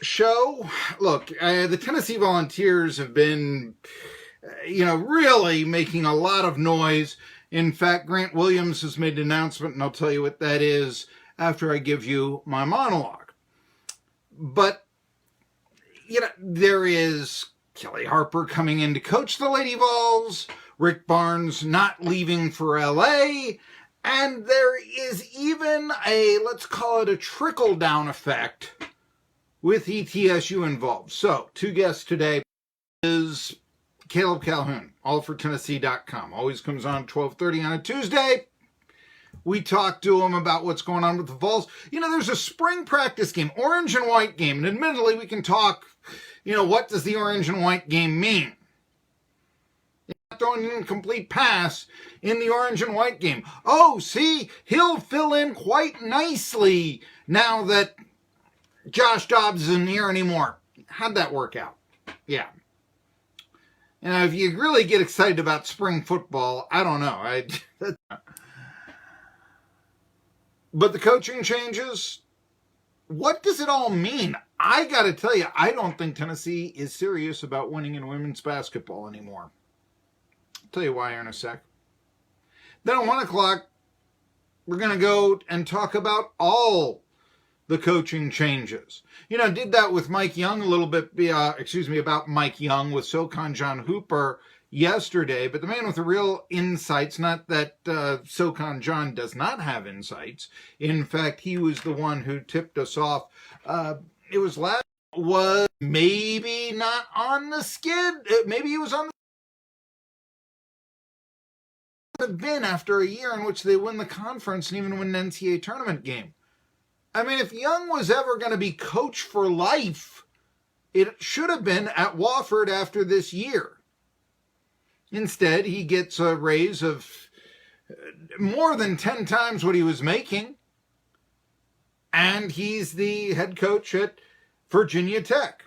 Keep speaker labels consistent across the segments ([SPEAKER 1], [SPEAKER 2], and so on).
[SPEAKER 1] show. Look, the Tennessee Volunteers have been, really making a lot of noise. In fact, Grant Williams has made an announcement, and I'll tell you what that is after I give you my monologue. But, there is Kellie Harper coming in to coach the Lady Vols, Rick Barnes not leaving for L.A., and there is even let's call it a trickle-down effect with ETSU involved. So, two guests today is Caleb Calhoun, allfortennessee.com. Always comes on 12:30 on a Tuesday. We talk to him about what's going on with the Vols. There's a spring practice game, orange and white game, and admittedly we can talk, what does the orange and white game mean? Throwing an incomplete pass in the orange and white game. Oh, see, he'll fill in quite nicely now that Josh Dobbs isn't here anymore. How'd that work out? Yeah. If you really get excited about spring football, I don't know. But the coaching changes, what does it all mean? I got to tell you, I don't think Tennessee is serious about winning in women's basketball anymore. I'll tell you why in a sec. Then at 1 o'clock, we're going to go and talk about all the coaching changes. Did that with Mike Young a little bit, about Mike Young with SoCon John Hooper yesterday, but the man with the real insights, not that SoCon John does not have insights. In fact, he was the one who tipped us off. It was maybe not on the skid. Maybe he was on the have been after a year in which they win the conference and even win an NCAA tournament game. I mean, if Young was ever going to be coach for life, it should have been at Wofford after this year. Instead, he gets a raise of more than 10 times what he was making, and he's the head coach at Virginia Tech.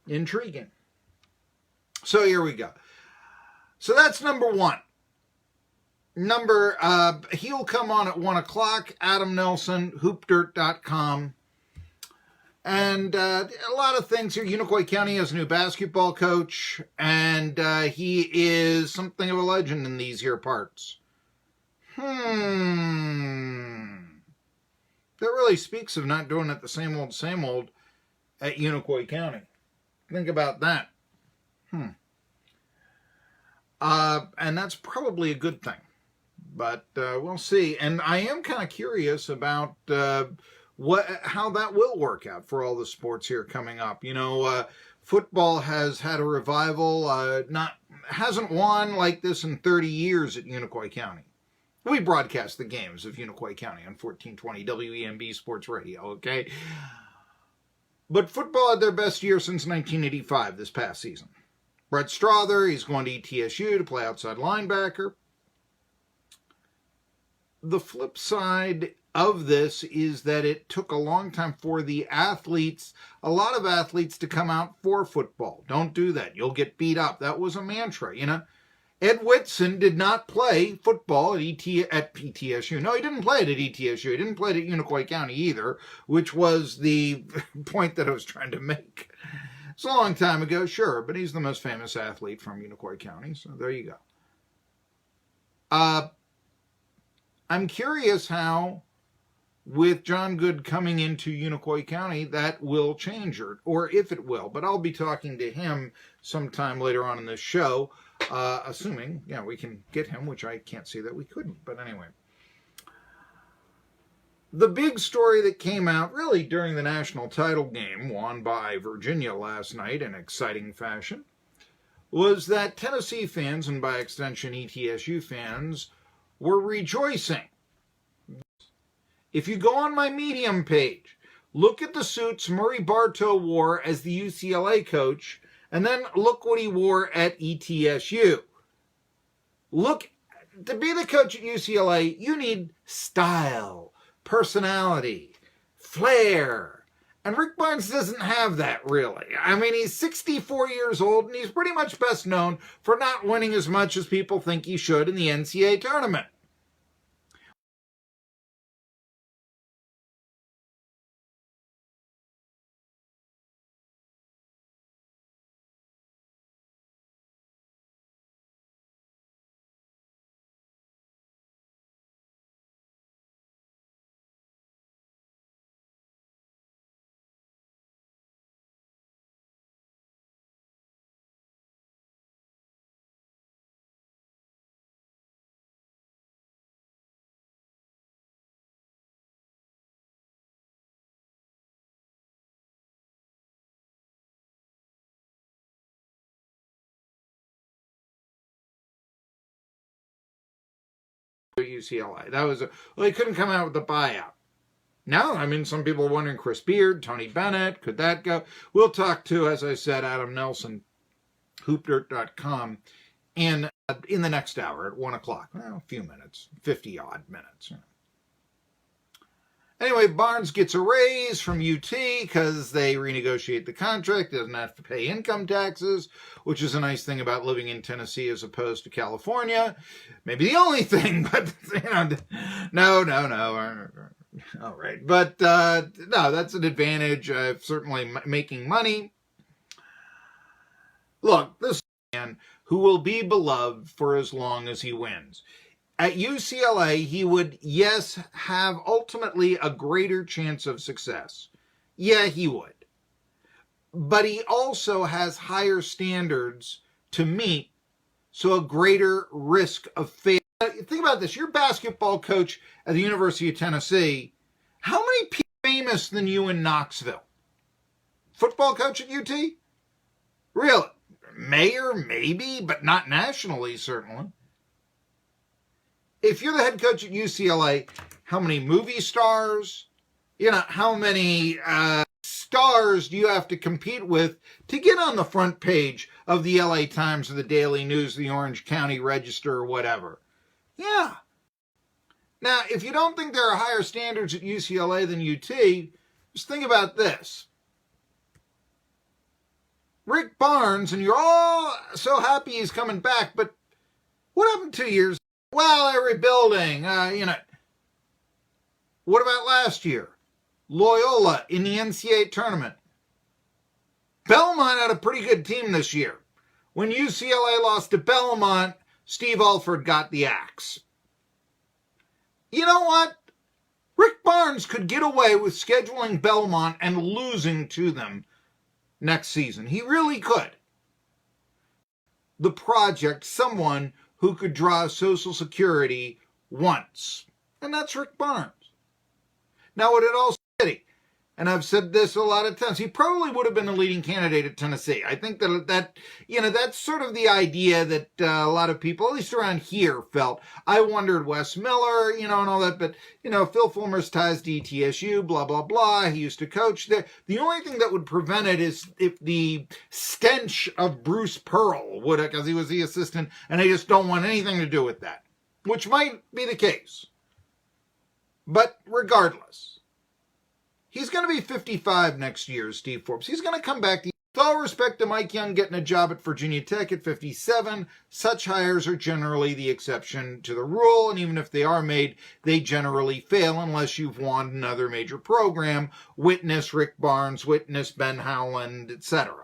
[SPEAKER 1] Intriguing. So here we go. So that's number one. He'll come on at 1 o'clock, Adam Nelson, hoopdirt.com. And a lot of things here. Unicoi County has a new basketball coach, and he is something of a legend in these here parts. That really speaks of not doing it the same old at Unicoi County. Think about that. And that's probably a good thing. But we'll see. And I am kind of curious about how that will work out for all the sports here coming up. Football has had a revival. Hasn't won like this in 30 years at Unicoi County. We broadcast the games of Unicoi County on 1420 WEMB Sports Radio, okay? But football had their best year since 1985 this past season. Brett Strother, he's going to ETSU to play outside linebacker. The flip side of this is that it took a long time for a lot of athletes to come out for football. Don't do that. You'll get beat up. That was a mantra, Ed Whitson did not play football at ETSU. No, he didn't play it at ETSU. He didn't play it at Unicoi County either, which was the point that I was trying to make. It's a long time ago, sure, but he's the most famous athlete from Unicoi County, so there you go. I'm curious how, with John Good coming into Unicoi County, that will change, or if it will. But I'll be talking to him sometime later on in this show, assuming, we can get him, which I can't say that we couldn't. But anyway. The big story that came out really during the national title game won by Virginia last night in exciting fashion was that Tennessee fans, and by extension ETSU fans, were rejoicing. If you go on my Medium page, look at the suits Murray Bartow wore as the UCLA coach, and then look what he wore at ETSU. To be the coach at UCLA, you need style, personality, flair. And Rick Barnes doesn't have that, really. I mean, he's 64 years old, and he's pretty much best known for not winning as much as people think he should in the NCAA tournament. at UCLA. That was well, they couldn't come out with a buyout. Now, I mean, some people are wondering, Chris Beard, Tony Bennett, could that go? We'll talk to, as I said, Adam Nelson, hoopdirt.com, and in the next hour at 1 o'clock. Well, a few minutes, 50-odd minutes. Anyway, Barnes gets a raise from UT because they renegotiate the contract. Doesn't have to pay income taxes, which is a nice thing about living in Tennessee as opposed to California. Maybe the only thing, but, no. All right. But, no, that's an advantage of certainly making money. Look, this man who will be beloved for as long as he wins. At UCLA, he would, yes, have ultimately a greater chance of success. Yeah, he would. But he also has higher standards to meet, so a greater risk of failure. Think about this. You're a basketball coach at the University of Tennessee. How many people are famous than you in Knoxville? Football coach at UT? Really? Mayor, maybe, but not nationally, certainly. If you're the head coach at UCLA, how many movie stars, how many stars do you have to compete with to get on the front page of the LA Times or the Daily News, the Orange County Register, or whatever? Yeah. Now, if you don't think there are higher standards at UCLA than UT, just think about this. Rick Barnes, and you're all so happy he's coming back, but what happened 2 years ago? Well, they're rebuilding, What about last year? Loyola in the NCAA tournament. Belmont had a pretty good team this year. When UCLA lost to Belmont, Steve Alford got the axe. You know what? Rick Barnes could get away with scheduling Belmont and losing to them next season. He really could. The project, someone who could draw Social Security once. And that's Rick Barnes. Now, would it also be, and I've said this a lot of times, he probably would have been the leading candidate at Tennessee. I think that's sort of the idea that a lot of people, at least around here, felt. I wondered Wes Miller, and all that, but, Phil Fulmer's ties to ETSU, blah, blah, blah. He used to coach there. The only thing that would prevent it is if the stench of Bruce Pearl would have, because he was the assistant, and they just don't want anything to do with that, which might be the case. But regardless, he's going to be 55 next year, Steve Forbes. He's going to come back. With all respect to Mike Young getting a job at Virginia Tech at 57, such hires are generally the exception to the rule, and even if they are made, they generally fail unless you've won another major program. Witness Rick Barnes, witness Ben Howland, etc.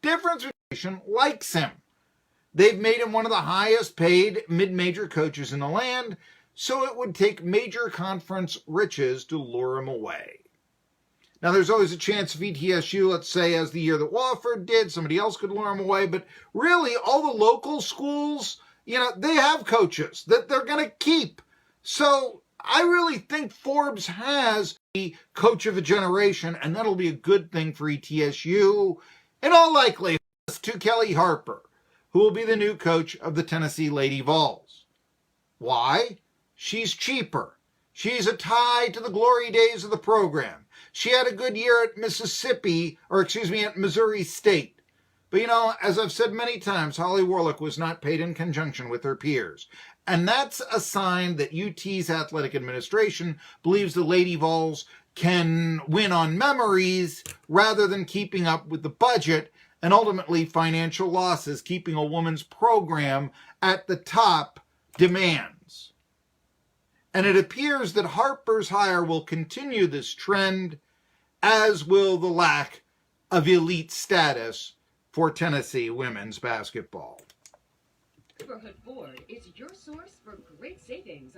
[SPEAKER 1] Difference between likes him. They've made him one of the highest paid mid-major coaches in the land, so it would take major conference riches to lure him away. Now, there's always a chance of ETSU, let's say, as the year that Wofford did, somebody else could lure him away, but really, all the local schools, they have coaches that they're going to keep. So I really think Forbes has the coach of a generation, and that'll be a good thing for ETSU. In all likelihood, to Kellie Harper, who will be the new coach of the Tennessee Lady Vols. Why? She's cheaper. She's a tie to the glory days of the program. She had a good year at at Missouri State. But, as I've said many times, Holly Warlick was not paid in conjunction with her peers. And that's a sign that UT's athletic administration believes the Lady Vols can win on memories rather than keeping up with the budget and ultimately financial losses, keeping a woman's program at the top demands. And it appears that Harper's hire will continue this trend, as will the lack of elite status for Tennessee women's basketball.
[SPEAKER 2] Neighborhood Ford is your source for great savings.